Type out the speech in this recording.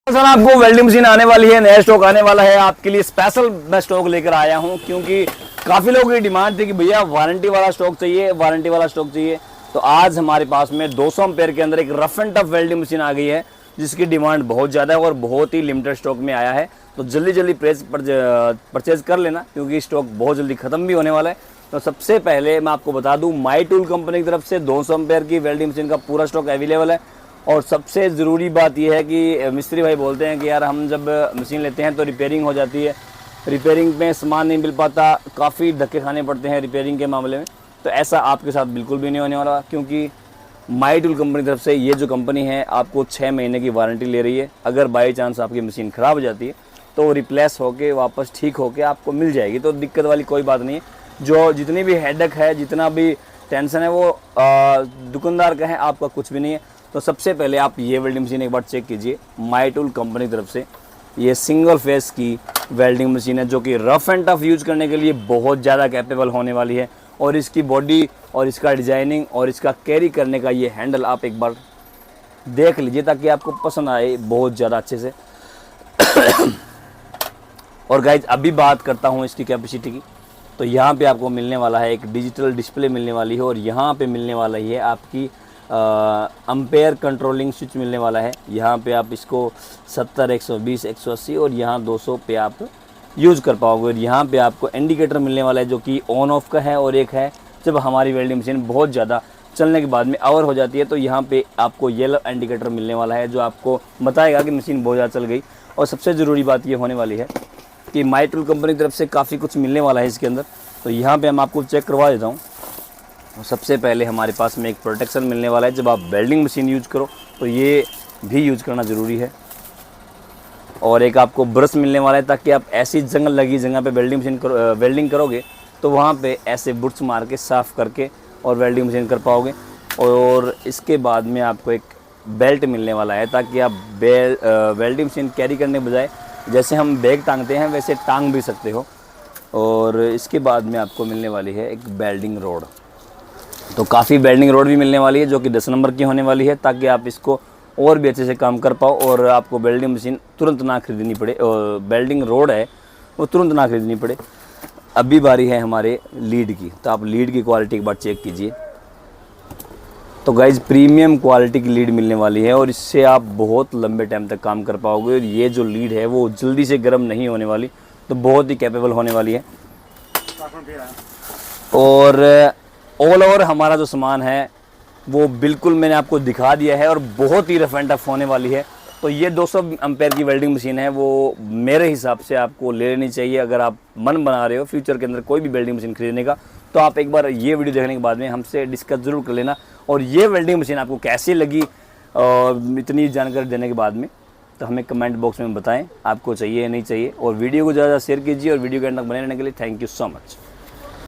Sir आपको welding machine आने वाली है, नया स्टॉक आने वाला है, आपके लिए स्पेशल मैं स्टॉक लेकर आया हूं क्योंकि काफ़ी लोगों की डिमांड थी कि भैया वारंटी वाला स्टॉक चाहिए, वारंटी वाला स्टॉक चाहिए। तो आज हमारे पास में 200 एम्पेयर के अंदर एक rough and tough welding machine आ गई है जिसकी डिमांड बहुत ज़्यादा है और बहुत ही लिमिटेड स्टॉक में आया है। तो जल्दी जल्दी परचेज कर लेना क्योंकि स्टॉक बहुत जल्दी ख़त्म भी होने वाला है। तो सबसे पहले मैं आपको बता दूं, माई टूल कंपनी की तरफ से 200 एम्पेयर की वेल्डिंग मशीन का पूरा स्टॉक अवेलेबल है। और सबसे ज़रूरी बात यह है कि मिस्त्री भाई बोलते हैं कि यार हम जब मशीन लेते हैं तो रिपेयरिंग हो जाती है, रिपेयरिंग में सामान नहीं मिल पाता, काफ़ी धक्के खाने पड़ते हैं रिपेयरिंग के मामले में। तो ऐसा आपके साथ बिल्कुल भी नहीं होने वाला क्योंकि माई टूल कंपनी की तरफ से ये जो कंपनी है आपको 6 महीने की वारंटी ले रही है। अगर बाई चांस आपकी मशीन ख़राब हो जाती है तो रिप्लेस होके वापस ठीक होके आपको मिल जाएगी। तो दिक्कत वाली कोई बात नहीं है। जो जितनी भी हेडेक है, जितना भी टेंशन है वो दुकानदार का है, आपका कुछ भी नहीं है। तो सबसे पहले आप ये वेल्डिंग मशीन एक बार चेक कीजिए। माई टूल कंपनी की तरफ से ये सिंगल फेस की वेल्डिंग मशीन है जो कि रफ एंड टफ यूज करने के लिए बहुत ज़्यादा कैपेबल होने वाली है। और इसकी बॉडी और इसका डिजाइनिंग और इसका कैरी करने का ये हैंडल आप एक बार देख लीजिए ताकि आपको पसंद आए बहुत ज़्यादा अच्छे से। और गाइज अभी बात करता हूँ इसकी कैपेसिटी की। तो यहाँ पे आपको मिलने वाला है एक डिजिटल डिस्प्ले मिलने वाली है और यहाँ पे मिलने वाला है आपकी अम्पेयर कंट्रोलिंग स्विच मिलने वाला है। यहाँ पे आप इसको 70, 120, 180 और यहाँ 200 पे आप यूज़ कर पाओगे। और यहाँ पे आपको इंडिकेटर मिलने वाला है जो कि ऑन ऑफ का है और एक है जब हमारी वेल्डिंग मशीन बहुत ज़्यादा चलने के बाद में आवर हो जाती है तो यहाँ पे आपको येलो इंडिकेटर मिलने वाला है जो आपको बताएगा कि मशीन बहुत ज़्यादा चल गई। और सबसे ज़रूरी बात ये होने वाली है कि माई टूल कंपनी की तरफ से काफ़ी कुछ मिलने वाला है इसके अंदर। तो यहाँ पे हम आपको चेक करवा देता हूँ। सबसे पहले हमारे पास में एक प्रोटेक्शन मिलने वाला है। जब आप वेल्डिंग मशीन यूज करो तो ये भी यूज करना ज़रूरी है। और एक आपको ब्रश मिलने वाला है ताकि आप ऐसी जंग लगी जगह पे वेल्डिंग करोगे तो वहाँ पे ऐसे बुर्च मार के साफ़ करके और वेल्डिंग मशीन कर पाओगे। और इसके बाद में आपको एक बेल्ट मिलने वाला है ताकि आप वेल्डिंग मशीन कैरी करने के बजाय जैसे हम बैग टांगते हैं वैसे टांग भी सकते हो। और इसके बाद में आपको मिलने वाली है एक वेल्डिंग रोड। तो काफ़ी वेल्डिंग रोड भी मिलने वाली है जो कि 10 नंबर की होने वाली है ताकि आप इसको और भी अच्छे से काम कर पाओ और आपको वेल्डिंग मशीन तुरंत ना खरीदनी पड़े। और वेल्डिंग रोड है वो तुरंत ना खरीदनी पड़े। अभी बारी है हमारे लीड की। तो आप लीड की क्वालिटी एक बार चेक कीजिए। तो गाइज प्रीमियम क्वालिटी की लीड मिलने वाली है और इससे आप बहुत लंबे टाइम तक काम कर पाओगे। और ये जो लीड है वो जल्दी से गर्म नहीं होने वाली, तो बहुत ही कैपेबल होने वाली है। और ऑल ओवर हमारा जो सामान है वो बिल्कुल मैंने आपको दिखा दिया है और बहुत ही रफ एंड टफ होने वाली है। तो ये 200 एम्पेयर की वेल्डिंग मशीन है वो मेरे हिसाब से आपको ले लेनी चाहिए। अगर आप मन बना रहे हो फ्यूचर के अंदर कोई भी वेल्डिंग मशीन खरीदने का तो आप एक बार ये वीडियो देखने के बाद में हमसे डिस्कस ज़रूर कर लेना। और ये वेल्डिंग मशीन आपको कैसी लगी इतनी जानकारी देने के बाद में तो हमें कमेंट बॉक्स में बताएं आपको चाहिए या नहीं चाहिए। और वीडियो को ज़्यादा शेयर कीजिए और वीडियो के अंदर बने रहने के लिए थैंक यू सो मच।